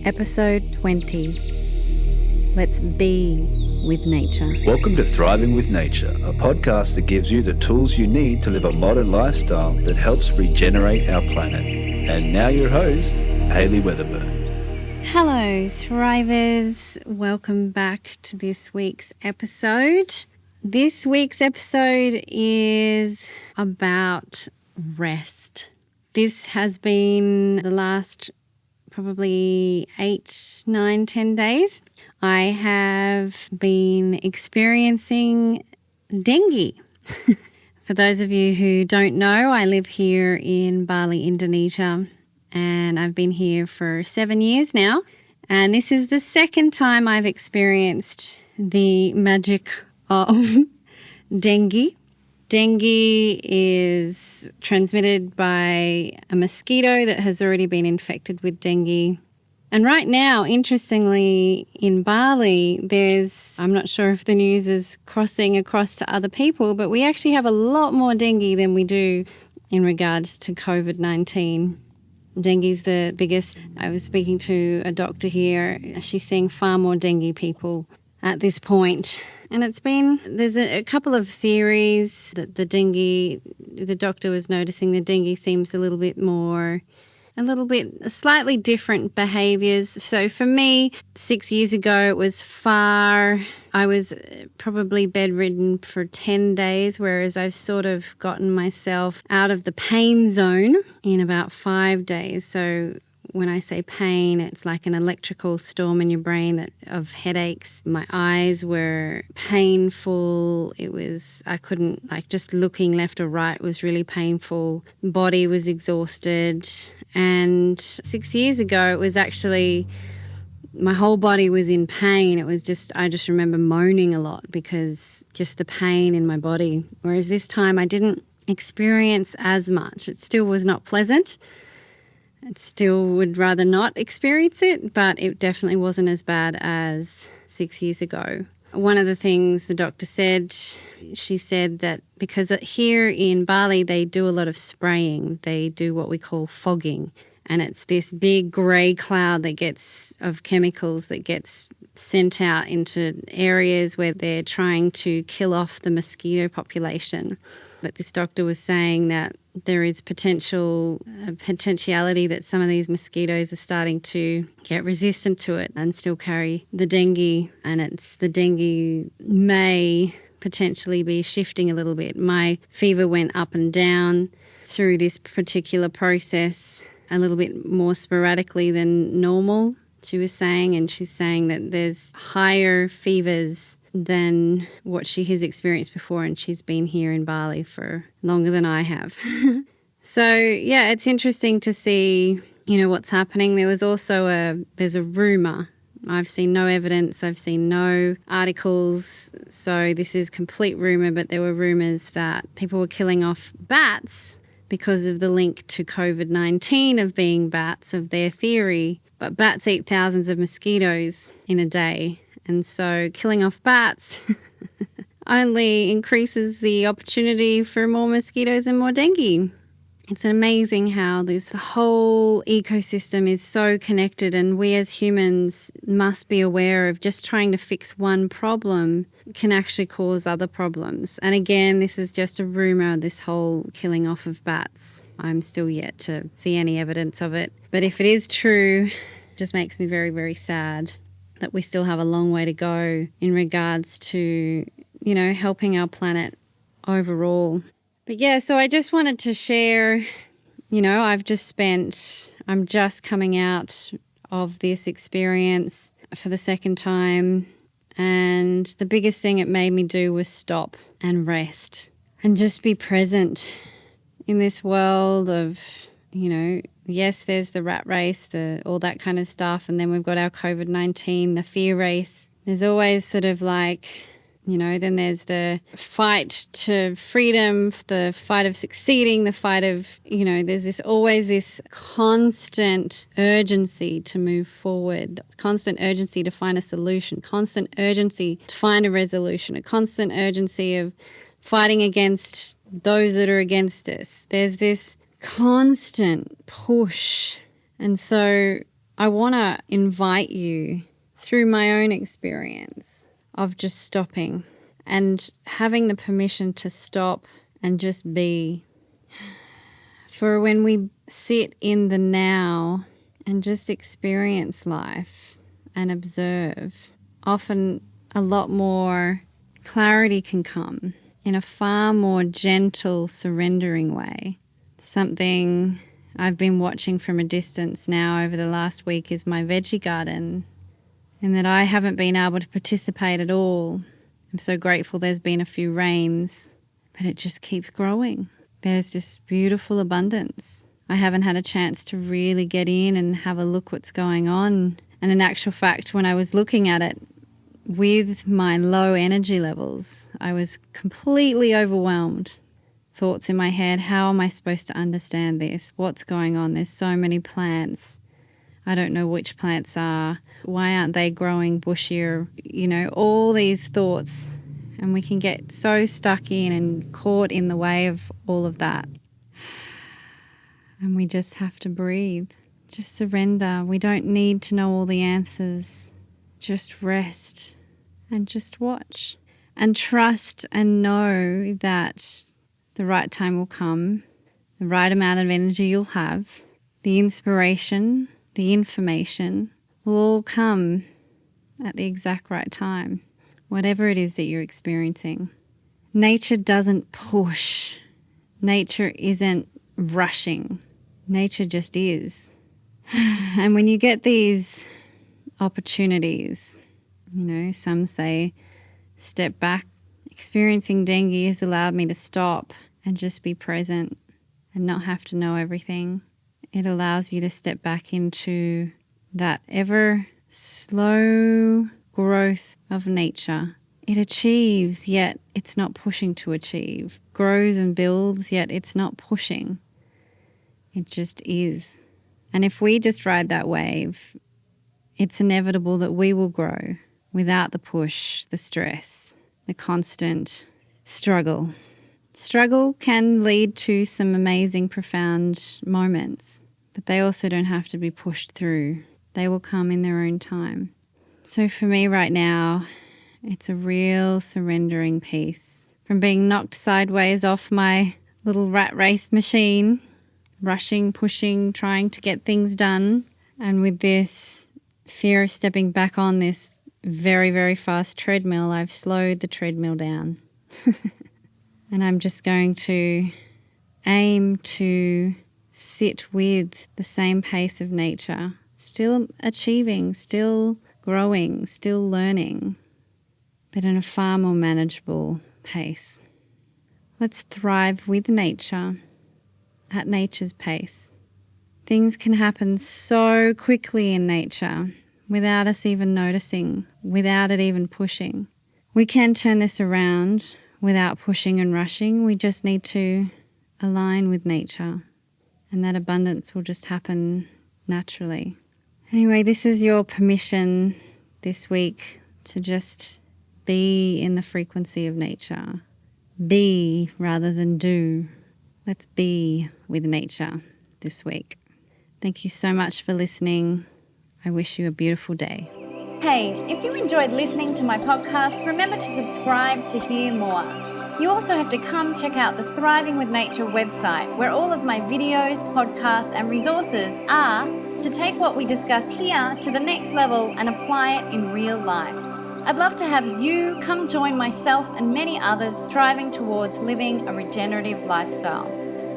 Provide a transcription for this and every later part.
Episode 20. Let's be with nature. Welcome to Thriving with Nature, a podcast that gives you the tools you need to live a modern lifestyle that helps regenerate our planet. And now your host, Hayley Weatherburn. Hello, Thrivers. Welcome back to this week's episode. This week's episode is about rest. This has been the last probably 8, 9, 10 days. I have been experiencing dengue. For those of you who don't know, I live here in Bali, Indonesia, and I've been here for 7 years now. And this is the second time I've experienced the magic of dengue. Dengue is transmitted by a mosquito that has already been infected with dengue. And right now, interestingly, in Bali, I'm not sure if the news is crossing across to other people, but we actually have a lot more dengue than we do in regards to COVID-19. Dengue is the biggest. I was speaking to a doctor here. She's seeing far more dengue people at this point. And there's a couple of theories that the doctor was noticing the dengue seems slightly different behaviours. So for me, 6 years ago, I was probably bedridden for 10 days, whereas I've sort of gotten myself out of the pain zone in about 5 days. So when I say pain, it's like an electrical storm in your brain of headaches. My eyes were painful. I couldn't, just looking left or right was really painful. Body was exhausted. And 6 years ago, it was actually, my whole body was in pain. I just remember moaning a lot because just the pain in my body. Whereas this time I didn't experience as much. It still was not pleasant. I still would rather not experience it, but it definitely wasn't as bad as 6 years ago. One of the things the doctor said, she said that because here in Bali they do a lot of spraying, they do what we call fogging, and it's this big grey cloud of chemicals that gets sent out into areas where they're trying to kill off the mosquito population. But this doctor was saying that there is potentiality that some of these mosquitoes are starting to get resistant to it and still carry the dengue, and the dengue may potentially be shifting a little bit. My fever went up and down through this particular process a little bit more sporadically than normal, she was saying, and she's saying that there's higher fevers than what she has experienced before, and she's been here in Bali for longer than I have. So yeah, it's interesting to see, what's happening. There's a rumor. I've seen no evidence, I've seen no articles, so this is complete rumor, but there were rumors that people were killing off bats because of the link to COVID-19 of being bats, of their theory. But bats eat thousands of mosquitoes in a day. And so killing off bats only increases the opportunity for more mosquitoes and more dengue. It's amazing how the whole ecosystem is so connected, and we as humans must be aware of just trying to fix one problem can actually cause other problems. And again, this is just a rumor, this whole killing off of bats. I'm still yet to see any evidence of it. But if it is true, it just makes me very, very sad that we still have a long way to go in regards to, helping our planet overall. But yeah, so I just wanted to share, I'm just coming out of this experience for the second time. And the biggest thing it made me do was stop and rest and just be present in this world of, yes, there's the rat race, all that kind of stuff. And then we've got our COVID-19, the fear race. There's always sort of then there's the fight to freedom, the fight of succeeding, the fight of, there's always this constant urgency to move forward, constant urgency to find a solution, constant urgency to find a resolution, a constant urgency of fighting against those that are against us. There's this constant push. And so I want to invite you through my own experience of just stopping and having the permission to stop and just be. For when we sit in the now and just experience life and observe, often a lot more clarity can come in a far more gentle, surrendering way. Something I've been watching from a distance now over the last week is my veggie garden, and that I haven't been able to participate at all. I'm so grateful there's been a few rains, but it just keeps growing. There's this beautiful abundance. I haven't had a chance to really get in and have a look what's going on. And in actual fact, when I was looking at it with my low energy levels, I was completely overwhelmed. Thoughts in my head, how am I supposed to understand this? What's going on? There's so many plants. I don't know which plants are. Why aren't they growing bushier? All these thoughts. And we can get so stuck in and caught in the way of all of that. And we just have to breathe. Just surrender. We don't need to know all the answers. Just rest and just watch. And trust and know that the right time will come. The right amount of energy you'll have. The inspiration, the information will all come at the exact right time. Whatever it is that you're experiencing. Nature doesn't push. Nature isn't rushing. Nature just is. And when you get these opportunities, some say step back. Experiencing dengue has allowed me to stop and just be present and not have to know everything. It allows you to step back into that ever slow growth of nature. It achieves, yet it's not pushing to achieve. Grows and builds, yet it's not pushing. It just is. And if we just ride that wave, it's inevitable that we will grow without the push, the stress, the constant struggle. Struggle can lead to some amazing, profound moments, but they also don't have to be pushed through. They will come in their own time. So for me right now, it's a real surrendering piece. From being knocked sideways off my little rat race machine, rushing, pushing, trying to get things done, and with this fear of stepping back on this very, very fast treadmill, I've slowed the treadmill down. And I'm just going to aim to sit with the same pace of nature, still achieving, still growing, still learning, but in a far more manageable pace. Let's thrive with nature at nature's pace. Things can happen so quickly in nature without us even noticing, without it even pushing. We can turn this around without pushing and rushing. We just need to align with nature, and that abundance will just happen naturally. Anyway, this is your permission this week to just be in the frequency of nature. Be rather than do. Let's be with nature this week. Thank you so much for listening. I wish you a beautiful day. Hey, if you enjoyed listening to my podcast, remember to subscribe to hear more. You also have to come check out the Thriving with Nature website, where all of my videos, podcasts, and resources are to take what we discuss here to the next level and apply it in real life. I'd love to have you come join myself and many others striving towards living a regenerative lifestyle.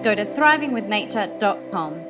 Go to thrivingwithnature.com.